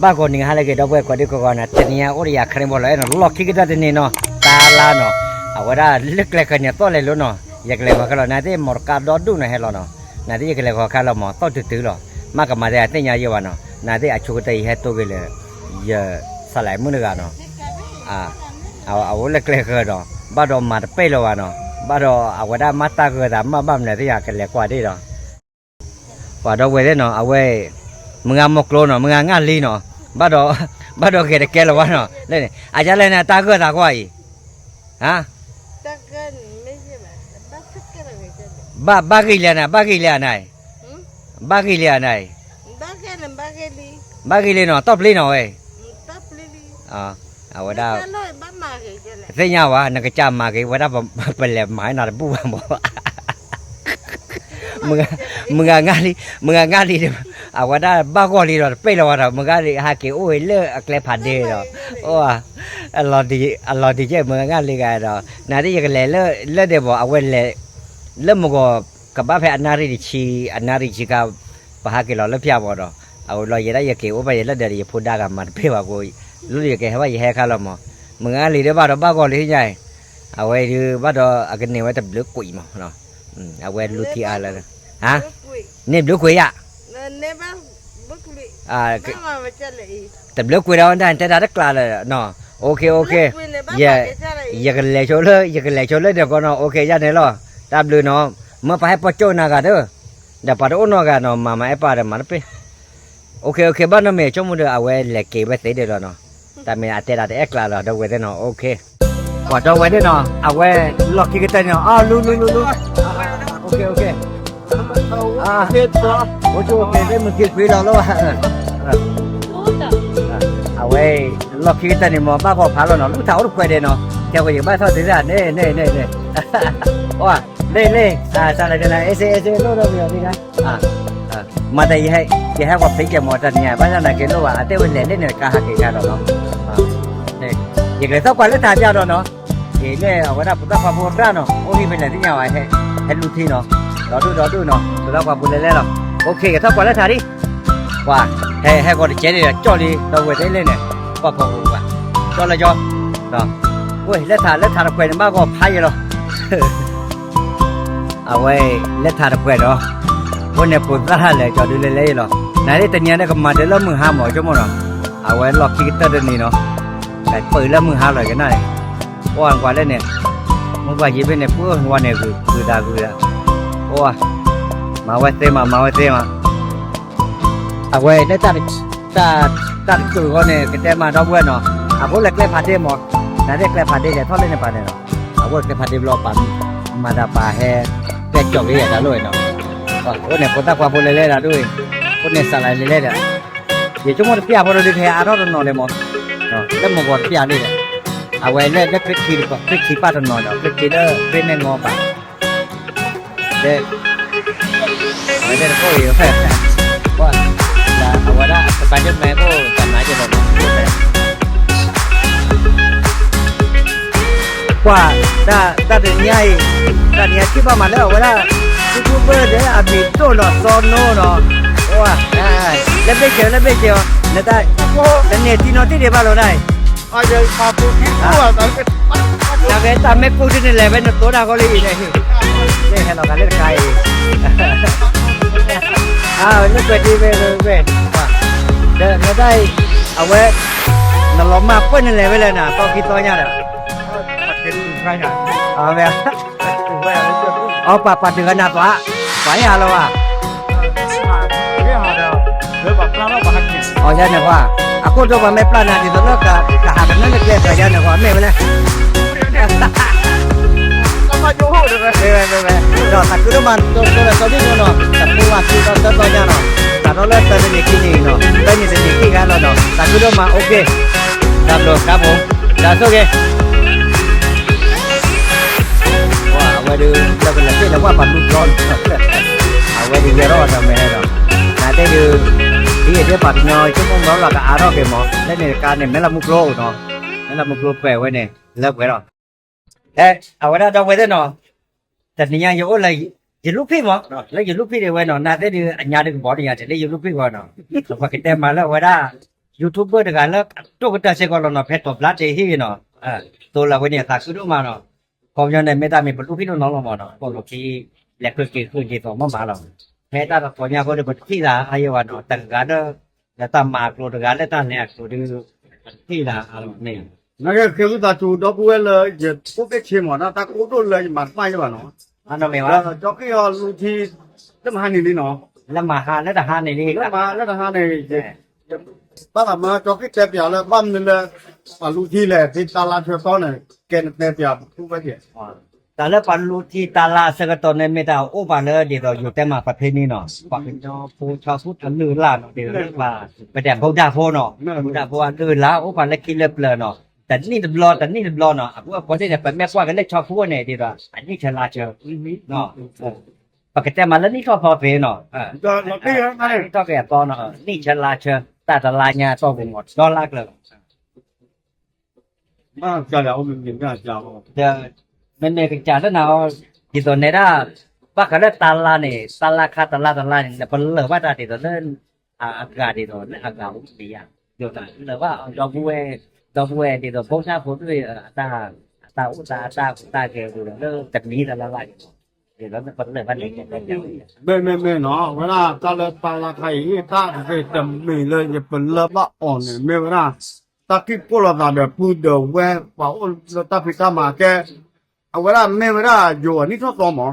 บ้าคนหนึ่งหาเลยก็ดอกเบี้ยก็ดีกว่านะแต่เนี่ยโอ้ยอยากใครบอกเลยเนาะล็อกคิดกันได้เนี่ยเนาะตาลาเนาะเอาไว้ได้เล็กๆกันเนี่ยตัวเลยรู้เนาะอยากเลยว่าเขาเรานาที่หมดการดอดดูนะให้เราเนาะนาที่อยากเลยว่าเขาเราหมอต้นตื้อๆหรอมากกับมาได้แต่เนี่ยเยอะเนาะนาที่อาชุกตให้ตัวกันเลยเยอะสลายมือกันเนาะเอาเล็กๆกันเนาะบ้าดอมาเป้แล้วเนาะบ้าดอเอาไว้ได้มาตากันแต่มาบ้านเนี่ยที่อยากกันเลยกว่าดีเนาะกว่าดอกเว้ยเนาะเอาไว้มึงเอาหมกโลเนาะมึงเอางานลีเนาะบ้าดอกเกล็ดแก่แล้ววะเนาะเล่นอาจจะเล่นนะตาเกิดตากว่าอีฮะตาเกิดไม่ใช่ไหมบ้าสักกันอะไรกันบ้ากี่เลี้ยนะบ้ากี่เลี้ยนายบ้ากี่เลี้ยนายบ้าแค่นั้นบ้าแค่ลีบ้ากี่เลี้ยเนาะตบลีเนาะเว้ยตบลีเอาไว้ได้บ้ามาเกี่ยเลยเสียงวะนักจ้ามาเกี่ยไว้ได้เป็นแหลมหมายนาบูบ้าบ่มึงงานลีเอาไว้ได้บ้าก็ลีเนาะเป้แล้ววะเนาะมึงงานลีหาเกี่ยโอ้ยเลิกแกลผ่านเดีเนาะโอ้อัลลอฮ์ดีเจ้มึงงานลีกันเนาะนาที่อยากเลยเลิกเดี๋ยวบอกเอาไว้เลยเริ่มมึงก็กับบ้าแพ้อันนารีชิกาปะหากี่เราเลิกพิจารณาเนาะเอาเราอย่าได้อยากเกี่ยวไปเลิกเดี๋ยวอย่าพูดด่ากันมันเพื่อว่ากูรู้อยากเกี่ยวว่าอย่าให้ข้าเราหมอมึงงานลีเดี๋ยวบ้าก็ลีใหญ่เอาไว้ดูบ้าดออากันเนี่ยไว้แต่เลือกกุยมั้งเนาะเอาไว้รู้ที่อะไรนะฮะเนี่ยเลือกกุยอ่ะเนี่ยบ้าบุกลีมาไม่ใช่เลยแต่เลือกกุยเราได้แต่ได้กล้าเลยเนาะโอเคอย่ากันเลยโชว์เลยเดี๋ยวก่อนเนาะโอเคย่าเนี่ยหรอตามดูเนาะมาไปให้ปะโจนากันเด้อเดี๋ยวปะโอนกันเนาะมาไอ้ปะเดี๋ยวมันไปโอเคบ้านเราเมียชมมือเดียวเอาไว้เล็กเก็บไว้เสร็จเดี๋ยวเนาะแต่เมียอาเตได้เอ็กซ์ละเดี๋ยวไว้เดี๋ยวเนาะโอเคกว่าเดี๋ยวไว้เดี๋ยวเนาะเอาไว้ล็อกกี่กันเนาะรู้โอเคเฮ็ดตัวโอ้โหเป็นมึงคิดคุยเราแล้วว่ะเอาไว้ล็อกกี่กันเนี่ยมั้งบ้าพอพาเราเนาะลูกสาวลูกควายเดี๋ยวเนาะเจ้าก็อยู่บ้านทอดถึงได้เนี่ยว้าเล่สารกันนะเอเซโน่มีอะไรกันมาได้ให้ว่าพิจารณาตอนนี้บ้านเราเกิดว่าแต่วันเล่นเนี่ยก็หาเกี่ยวกับเนาะเนี่ยอย่างไรสักวันแล้วทานยาเนาะเนี่ยเอาไว้ได้ปุ๊บปั๊บปุ๊บปั๊บเนาะโอ้ยเป็นอะไรที่ยาวให้ลูกที่เนาะรอดูเนาะปุ๊บปั๊บปุ๊บเล่นเนาะโอเคสักวันแล้วทานดิว่าให้คนเจ๊เนี่ยจ่อดีเราเวทเล่นเนี่ยปุ๊บว่าจ่อเลยจ่อเนาะโอ้ยแล้วทานเราเป็นบ้าก็พายเนาะเอาไว้เล็ดทาร์ดเพื่อนเนาะวันนี้ปุ๊บก็หาเลยจอดูเลยเนาะนั่นนี่ตอนนี้เนี่ยก็มาเดี๋ยวเรามือหาหมอชั่วโมงเนาะเอาไว้ล็อกคิกเตอร์เดี๋ยวนี้เนาะแต่เปิดแล้วมือหาเลยกันได้ว่างกว่าเลยเนี่ยมึงว่ายี่เป็นเนี่ยพูดวันเนี่ยคือด่าโอ้มาไว้เต็มเอาไว้ได้ตัดคือก็เนี่ยก็แต่มาดอกเว้นเนาะเอาพวกเล็กๆพาเต็มหมดนั่นเล็กๆพาเต็มแต่ทอดเล่นในป่าเนี่ยเนาะเอาพวกเล็กพาเต็มรอปั่นมาดาปาแฮแต่จบเลยนะด้วยเนาะคนเนี่ยคนตะกวาพูดเลยนะด้วยคนเนี่ยสลายเลยนะเดี๋ยวชั่วโมงเปียพอเราดูแทอารอดนอนเลยมั้งเนาะแล้วมันก็เปียนี่แหละเอาไว้เล่นแล้วพลิกทีป้าตนอนเนาะพลิกทีเด้อเป็นในงอป่ะเด็กไม่ได้ก็อยู่แค่ว่าเอาไว้ได้สบายจนแม่ก็จับไม้จะโดนว่าได้เดี๋ยวนี้ที่ประมาณแล้วเวลายูทูบเบอร์เนี่ยอาบีโต้หลอดซอนโน่เนาะว่าแล้วไม่เจอแล้วได้แล้วเนี่ยที่นอนที่เดียวบ้านเราได้อาจจะมาพูดที่ตัวแต่เป็นแต่เวลาไม่พูดที่นี่แหละเป็นตัวดาวก็เลยเนี่ยให้เราการเล่นไก่เล่นไปดีไปเลยว่าเดี๋ยวได้เอาไว้เราล้อมมาเพื่อนนั่นแหละไปเลยนะต้องคิดตัวเนี่ยเอาแบบเอาปัดถึงขนาดวะไหวอะเราอ่ะอ๋อใช่เนี่ยว่าaku coba meplan nanti terus ke hadangan dia saja nih kok nih mana sama Johor no tak dulu man tuh tadi no tapi masih contohnya no kalau lihat tadi kini no tadi sedikit kan no tak dulu mah oke dah lo kamu dah oke waduh level lagi lah wah pandu drone awal di zero ada mana nanti diaปัดน้อยชั่วโมงแล้วเราก็อารอเกมอแล้วในการเนี่ยแม่ละมุกโลเนาะแม่ละมุกโลแปลไว้เนี่ยเลิกไว้หรอเอาไว้ได้ดอกไว้ได้เนาะแต่นี่ยังอยู่อะไรยืนลูกพี่มั้งแล้วยืนลูกพี่เดี๋ยวไว้เนาะน่าได้ดูอันยาดึงบอลเนี่ยจะได้ยืนลูกพี่ก่อนเนาะสมมติกินเต็มมาแล้วไว้ได้ YouTuber တကလည်းတော့တက်စေကောနော်ဖက်တော့ blood ဟီနော်ตัวเราเนี่ยตาคือดูมาเนาะพอยังได้ไม่ได้มีบรรลุพี่น้องๆมาเนาะพอลูกที่แหลกคือคือที่ตัวมาแล้วแม้ตาพอเนี่ยก็ได้บรรลุที่ละอายุวันเนาะแต่ก็ได้ตามมาโปรดกันได้ตามเนี่ยตัวดูที่ละอะไรเนี่ย 那个客户他做到不会了，也不给钱嘛，那他过多了蛮卖的吧喏。 อันนั้นไม่ว่า 就给要路提这么喊你的喏， แล้วมาหาแล้วทหารในนี้ 那他喊你这，把他们就给代表了，把我们的把路提嘞，给大拉车到呢，给代表不关键。 แต่แล้วบรรลุที่ตาลาสกตนในไม่ได้โอ้บาเลยเดี๋ยวอยู่แต่มาประเภทนี้เนาะปักจอผู้ชาวพุทธลือล่าเนาะเดี๋ยวว่าไปแต่พวกดาโพเนาะพวกดาโพลือล่าโอ้บาเลยกินเล็บเลยเนาะแต่นี่เบลอแต่นี่เบลอเนาะพวกคนที่จะเป็นแม่กว่ากันได้ชอบพวกเนี่ยดีกว่าอันนี้ฉลาดเจอเนาะปกติมาแล้วนี่ชอบพอเพเนาะ 就老弟啊，哎， ชอบแก่ตอนเนาะนี่ฉลาดเจอแต่ตลาดเนี่ยชอบหมดดอลลาร์เลย 那加了我们人家加哦， เดี๋ยวมันเนี่ยจ่าแล้วเนาะที่ตัวเนี่ยได้ว่าเขาได้ตลาดเนี่ยตลาดค่าตลาดเนี่ยเป็นเรื่องว่าที่ตัวนั้นอากาศที่ตัวนั้นอากาศดีอ่ะเดี๋ยวแต่เรื่องว่าดอกบัวที่ตัวพวกชาพูดด้วยตาเกลือเรื่องแต่นี้ตลาดเดี๋ยวแล้วมันเป็นเรื่องว่าเนี่ย没喏，我那到了巴拉开一大这这没了也不了吧哦呢，没有啦。ta cái cô là đã phụ đầu về bảo ta phải ta mà cái à vậy là mẹ vậy là dù ní thoát to mà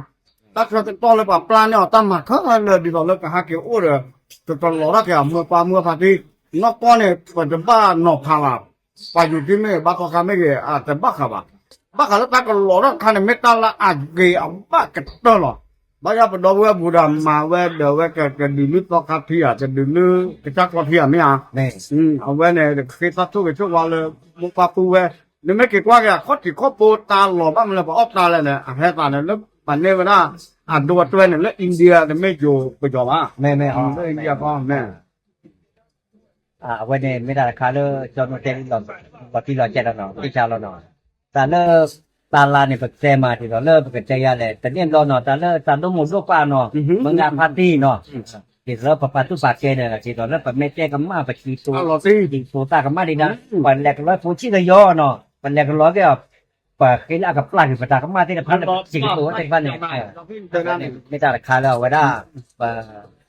ta cho cái to là bảo plan này ta mà thoát là đi vào lớp cả hai kiểu ô rồi từ lò ra cái mưa phá đi nó con này phải chấm ba nọ thằng à phải dùng cái mẹ ba con cái cái à chấm ba cả lớp ta còn lò ra thằng này mẹ ta là à ghê ông ba cái to rồi bây giờ bắt đầu về bù đàm mà về đầu về cái đường nước to cà phê à cái đường nước cái chắc cà phê à mấy à เนี่ย เอาไว้เนี่ยคือตัดทุกช่วงวันเลยมุกปลาปูเว้ยนี่ไม่เกี่ยวกับเขาติดข้อปูตาหล่อบ้างเลยพอออกตาเลยเนี่ยแค่ตาเนี่ยแล้วปันเนี่ยว่าดูตัวเนี่ยแล้วอินเดียเนี่ยไม่อยู่ไปจอมา ไม่อ๋อ แล้วอินเดียก็แม่ วันนี้ไม่ได้ราคาเลยจนวันเต็มหลอดบัตรที่เราเจ็ดแล้วเนาะที่ชาเราเนาะแต่เลิกตาลาเนี่ยเป็นเซมาที่เราเลิกเป็นใจยาเลยแต่เนี่ยเราเนาะแต่เลิกตาต้องหมดลูกป้าเนาะมึงงานปาร์ตี้เนาะที่เราปะตุปากเกเนี่ยที่เราเลิกแบบไม่เจ๊กันมาไปขี่ตัว เอาหล่อสิ ขี่ตัวตากันมาดีนะวันแรกร้อยฟูชิเลยย่อเนาะวันแรกร้อยก็ปะกินอากับปลาอยู่ปะตากันมาที่พันสิ่งตัวที่พันเนี่ยไม่ได้ราคาแล้วว่าได้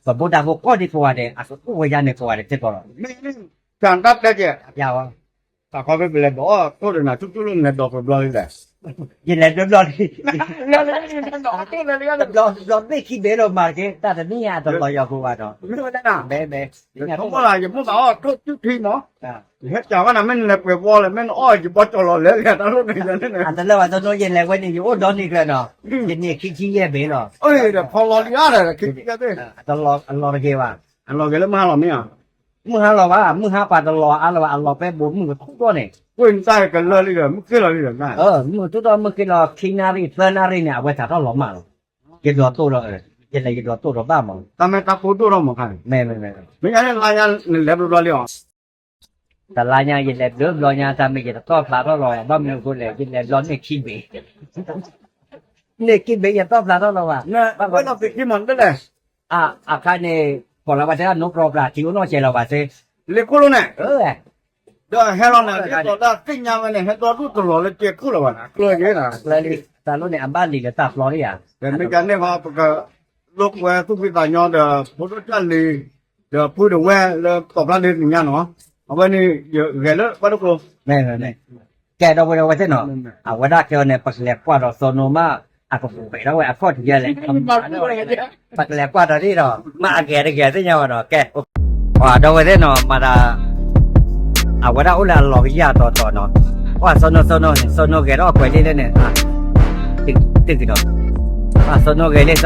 ปะบูดาโบก็ดีกว่าเนี่ยอ่ะกูว่ายันเนี่ยกว่าเนี่ยเจ๊ก่อน ไม่การตัดได้เจ้ ยาวอ่ะ แต่เขาไม่เป็นไรบอกว่าตัวเดียวนะทุกๆเรื่องเนี่ยดอกเป็นบลอยเลย ยินเลยรอ เรื่องนี้ดอกตัวเลยเรื่อง รอไม่คิดเบลมาเกแต่ตอนนี้อ่ะตอนรอยกูว่าเนาะ ไม่ได้นะ เบ๊ เขาบอกอะไรอย่างพวกเราทุกทีเนาะเฮ็ดจากว่าน่ะมันเล็บไปวอเลยมันอ้อยอยู่บ่จอเลยเนี่ยตลอดนี่เนี่ย อันนั้นแล้วว่าตอนนี้ยินเลยวันนี้อยู่โอ้ดอนนี่เลยเนาะยินนี่คิดแย่เบลเนาะ เอ้ยเดี๋ยวพอรอลิอาเลยคิดกันดิ ตลอดเกว่า อันรอกันแล้วมาหรอเนี่ย มึงหาเราว่ามึงหาปลาตลอดอะไรว่าอันรอไปบุมึงก็ทุกตัวเนี่ย กูอินใต้กันเลยเลยมึงคืออะไรเนี่ยนะ มึงทุกตัวมึงกินรอคิงนารีเฟอร์นารีเนี่ยเอาไว้ถ่ายทอดหลอมมากินรอตัวเรายินเลยกินรอตัวเราบ้ามั้ง ทำไมตาโคตรเรามาขาย ไม่ ไม่งั้นลายยันเล็บรอเลยอ่ะ แต่ลายยายินเลยเริ่มรอยาทำไม่กินต้อปลาต้อรอยบ้ามึงกูเลยยินเลยร้อนเนี่ยคิดเบเนี่ยคิดเบอย่าต้อปลาต้อรอว่ะ เนี่ยเวลาไปที่มันได้เลย อาคารเนี่ยพอเราไปที่นกรอบราที่อุโนเชลเราไปสิ เล็กกูรู้เนี่ย เออ เดี๋ยวให้เราเนี่ยตัวละสิ่งยังไงเนี่ยให้ตัวรู้ตัวเลยเจ็บกูแล้ววะนะกลัวยังไงนะ เลยตาลุเนี่ยอันบ้านลีกับตาฟลอริอา แต่ไม่กันเนี่ยพอก็ลูกแวร์ทุกปีตายย้อนเดี๋ยวพูดจันลีเดี๋ยวพูดเดี๋ยวแวร์แล้วตบรับเรื่องอย่างเงี้ยเนาะเอาไว้นี่เยอะแกแล้วว่าทุกคน ไม่แกเราไปเส้นเนาะเอาว่าได้เจอเนี่ยปักแหลกกว่าเราโซโนมาอาก็ไปแล้วว่าข้อที่เยอะเลยปักแหลกกว่าเราที่เรามาแกได้แกที่เยอะเนาะแกว่าเราไปเส้นเนาะมาได้เอาว่าได้อุลาหลอกยาต่อเนาะว่าโซโนแกเราไปเรื่อยเนี่ยตึกเนาะโซโนแกเลย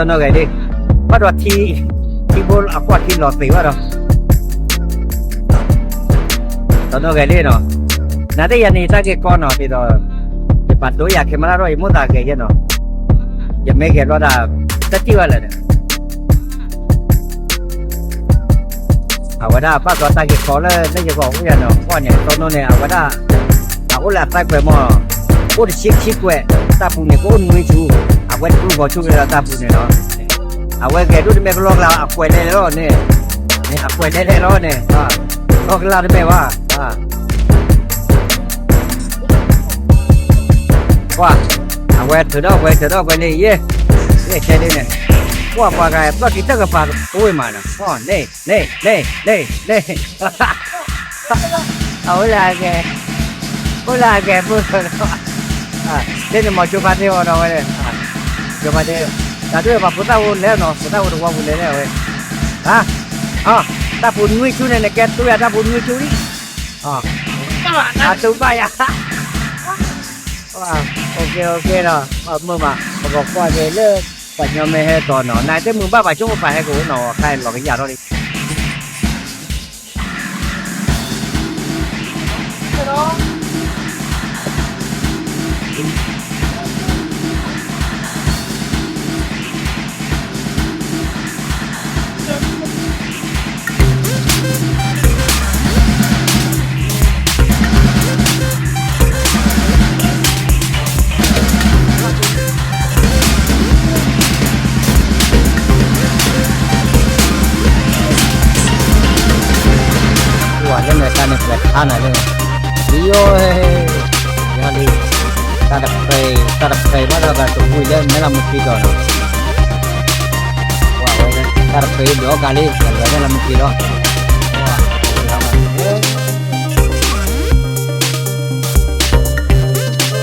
ว่าเราที่บุลaquaที่หลอดสีว่าเราโซโนแกเลยเนาะนั่นได้ยันนี่ถ้าเกิดก่อนเนาะที่เราจะปัดตัวอยากเข็มอะไรเราอีมุตาเกยเนาะยังไม่เกิดว่าได้ตัดที่ว่าเลยเนี่ยเอาว่าได้ป้าตัวตาเกิดขอเลยได้จะบอกว่าเนาะว่าเนี่ยตอนนู้นเนี่ยเอาว่าได้เอาอุลาใส่ไปมั่วอุดชิกเว้ยตาปูเนี่ยก็อุ่นมือชูเอาไว้ดูบ่ชูเลยตาปูเนี่ยเนาะเอาไว้แกดูที่แม่ก็ลอกเราเอาไว้ได้แล้วเนี่ยเอาไว้ได้แล้วเนี่ย ก็กล้าได้ไหมว่าว่าเอาไว้ถือดอกไว้นี่เย่แค่นี้เนี่ยว่าปากไงปากกินตั้งกับปากโอ้ยมาเนาะอ๋อเน่เอาละแกพูดเดี๋ยวมาจูบกันเดี๋ยวเราเลยจูบกันเดี๋ยวแต่ด้วยว่าพุทธวุฒิแล้วเนาะพุทธวุฒิว่าวุฒิแล้วเว้ยถ้าปุ่นงุ้ยชูเนี่ยแกตัวถ้าปุ่นงุ้ยชูนี่ตัวไปโอเคเนาะเมื่อมาบอกว่าเลิกปัญญาไม่ให้ต่อเนาะนายแต่มึงบ้าไปช่วงไปให้กูเนาะใครหลอกกันยาเราดิเล่นในการในแฟลชท่าไหนเลยโย่ยังดีตัดไปมาแล้วก็ตัวคุยเล่นไม่ละมุดปีก่อนว้าวเลยตัดไปเดี๋ยวกาลีกันเลยไม่ละมุดปีก่อน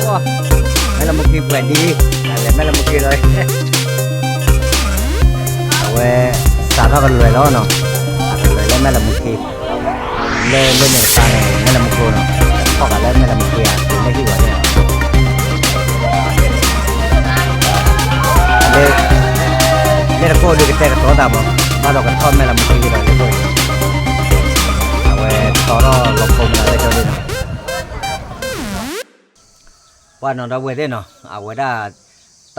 ว้าวไม่ละมุดปีแปลกดีอะไรไม่ละมุดปีเลยเอาไว้สาธารณเลยแล้วเนาะเลยเล่นไม่ละมุดปีเล่นในการไม่ละมุดเนาะพอกันเล่นไม่ละมุดปีไม่ที่หัวเนี่ยเล่นโคดูกิเตอร์ตัวดำมาเรากันทอดไม่ละมุดปีเลยด้วยเอาไว้ต่อรอลบคมอะไรเจ้าดิเนาะว่าน้องเราเว้ยเนาะเอาไว้ได้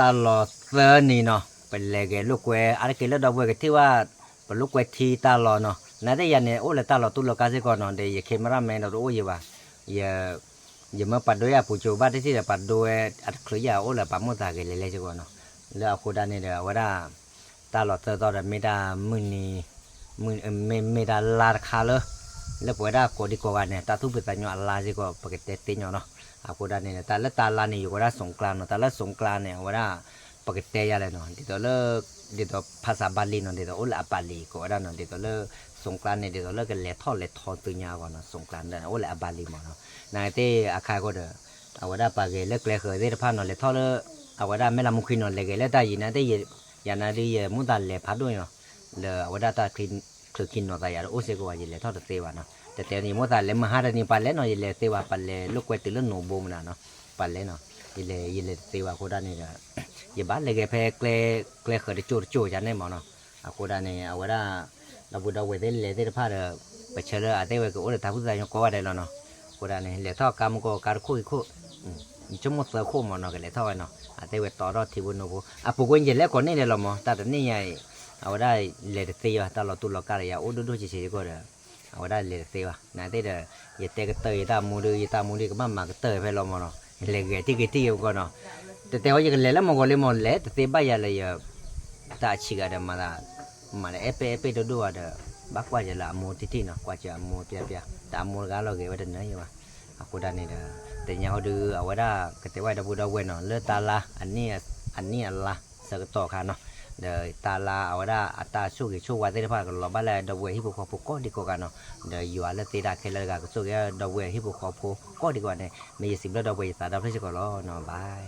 ตลอดเดือนนี้เนาะเป็นเลกลูกเว้ยอะไรกินแล้วเราเว้ยกันที่ว่าเป็นลูกเว้ยทีตลอดเนาะนั่นได้ยันเนี่ยโอ้เลยตลอดตู้เราการเสียก่อนเนาะเดี๋ยวเคมราแมนเราโอ้ยว่าอย่ามาปัดด้วยผู้จูบ้านที่จะปัดด้วยอัดเคลียร์โอ้เลยปั๊มมุตาเกลี่ยเจ้าก่อนเนาะแล้วเอาคนด้านนี้เดี๋ยวว่าได้ตลอดตอนไม่ได้มือนี้ไม่ได้ลาคาเลยแล้วพอได้คนดีกว่าเนี่ยตาทุบไปแต่เนาะลาสิก็ปกติตีเนาะเอาคนด้านนี้แต่ละตาลานี่อยู่ก็ได้สงกรานต์เนาะแต่ละสงกรานต์เนี่ยว่าได้ปกติยาเลยเนาะเดี๋ยวเลิกเดี๋ยวภาษาบาลีเนาะเดี๋ยวโอ้ละบาลีก็ได้เนาะเดี๋ยวเลิกสงกรานต์เนี่ยเดี๋ยวเลิกกันเล็ดทอดตัวยาวก่อนเนาะสงกรานต์เนี่ยโอ้ละบาลีมั้งเนาะนายเต้อาคาก็เด้อเอาว่าได้ปากเกเลิกเลยเคยได้พาเนาะเล็ดทอดเลยเอาว่าได้ไม่ละมุขินเนาะเล็กเลยได้ยินนะได้ยันนะได้มุดตาเล็พัดด้วยเนาะเลยเอาว่าได้ตาคือกินเนาะแต่ยาโอ้เสกว่ายินเล็ดทอดเตวะเนาะแต่นี่มุดตาเล็มหาได้นี่ปันเล็เนาะยินเล็ดเตวะปันเล็ลูกเวทีเล่นหนูบูมเนาะปันเล็เนาะยินเล็ดเตวะโคด้านนี่เนาะอย่าบ้านเลยแกเพลเคยเคยได้จูจันได้หมอเนาะเอาโคด้านนี่เอาว่าได้เราบุดเอาไว้ได้เลยได้พาเด้อไปเชื่ออาเต้ไว้ก็โอ้ท้าผู้ใจยกว่าได้แล้วเนาะโคด้านนี่เล็ดทอดกำก็การคู่จมูกเสือคู่หมอเนาะก็เล็ดทอดเนาะอาเต้ไว้ต่อรอดที่บนโนบุอ่ะปลุกเย็นแล้วก่อนนี่เดี๋ยวเราหมอแต่นี่ใหญ่เอาได้เล็ดเตวะตลอดตุลกาเลยโอ้ดูเฉยๆก็เด้อเอาได้เล็ดเตวะนั่นเด้ออย่าเตะก็เตยตามมูดีก็มาก็เตยไปเราหมอเนาะเล็ดที่ก็เนาะแต่ว่าอย่างเล่แล้วมันก็เลยมันเละแต่บ้านยังเลยตาชิกาเดมาเอเปดูว่าเดบักว่าจะละมูทิเนาะกว่าจะมูเปียแต่มูกาเราเก็บไว้เดินนะอยู่ว่าaku dah ni dahแต่ยังดูเอาไว้ได้ก็แต่ว่าดาบูดาเวนเนาะเลือดตาละอันนี้ละสักต่อค่ะเนาะเดี๋ยวตาละเอาไว้ได้อัตราสู้ว่าได้พากันเราบ้านแล้วดาเวฮิบุคอปุก็ดีกว่ากันเนาะเดี๋ยวอยู่อะไรตีได้แค่เลยก็สู้แค่ดาเวฮิบุคอปุก็ดีกว่าเนี่ยไม่ยิ่งสิบแล้วดาเวสาดาเพชรก็รอเนาะบาย